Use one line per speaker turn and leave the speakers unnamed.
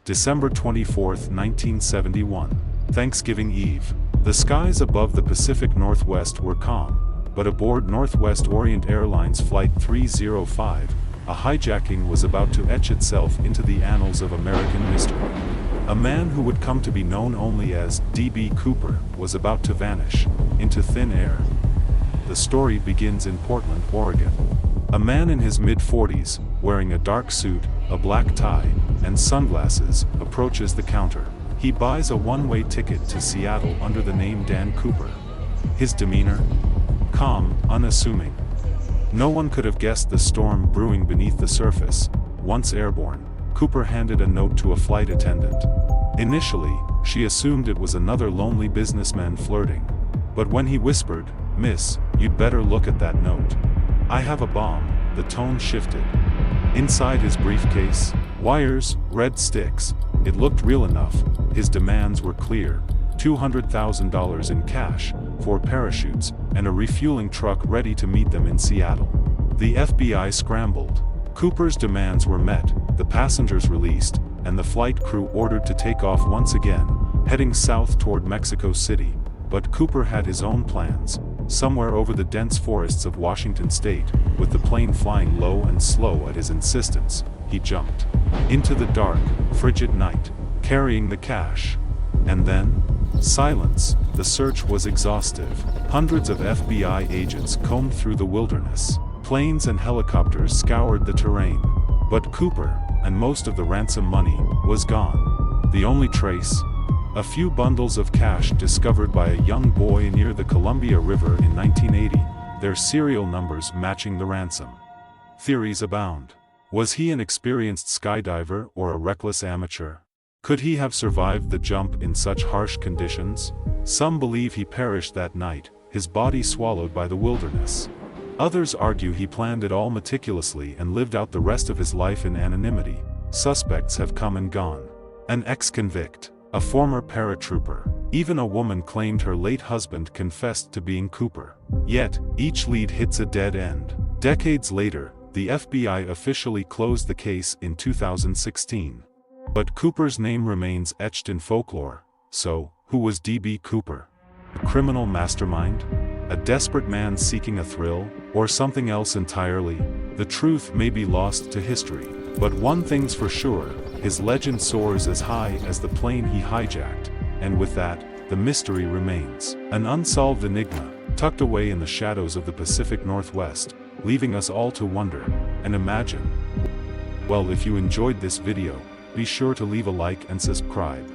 December 24, 1971. Thanksgiving Eve. The skies above the Pacific Northwest were calm, but aboard Northwest Orient Airlines Flight 305, a hijacking was about to etch itself into the annals of American mystery. A man who would come to be known only as D.B. Cooper was about to vanish into thin air. The story begins in Portland, Oregon. A man in his mid-40s, wearing a dark suit, a black tie, and sunglasses, approaches the counter. He buys a one-way ticket to Seattle under the name Dan Cooper. His demeanor? Calm, unassuming. No one could have guessed the storm brewing beneath the surface. Once airborne, Cooper handed a note to a flight attendant. Initially, she assumed it was another lonely businessman flirting. But when he whispered, "Miss, you'd better look at that note. I have a bomb," the tone shifted. Inside his briefcase, wires, red sticks. It looked real enough. His demands were clear: $200,000 in cash, 4 parachutes, and a refueling truck ready to meet them in Seattle. The FBI scrambled. Cooper's demands were met, the passengers released, and the flight crew ordered to take off once again, heading south toward Mexico City. But Cooper had his own plans. Somewhere over the dense forests of Washington state, with the plane flying low and slow at his insistence, he jumped into the dark, frigid night, carrying the cash. And then, silence. The search was exhaustive. Hundreds of FBI agents combed through the wilderness. Planes and helicopters scoured the terrain. But Cooper, and most of the ransom money, was gone. The only trace? A few bundles of cash discovered by a young boy near the Columbia River in 1980, their serial numbers matching the ransom. Theories abound. Was he an experienced skydiver or a reckless amateur? Could he have survived the jump in such harsh conditions? Some believe he perished that night, his body swallowed by the wilderness. Others argue he planned it all meticulously and lived out the rest of his life in anonymity. Suspects have come and gone. An ex-convict, a former paratrooper, even a woman claimed her late husband confessed to being Cooper. Yet, each lead hits a dead end. Decades later, the FBI officially closed the case in 2016. But Cooper's name remains etched in folklore. So, who was D.B. Cooper? A criminal mastermind? A desperate man seeking a thrill? Or something else entirely? The truth may be lost to history. But one thing's for sure, his legend soars as high as the plane he hijacked. And with that, the mystery remains. An unsolved enigma, tucked away in the shadows of the Pacific Northwest, leaving us all to wonder and imagine. Well, if you enjoyed this video, be sure to leave a like and subscribe.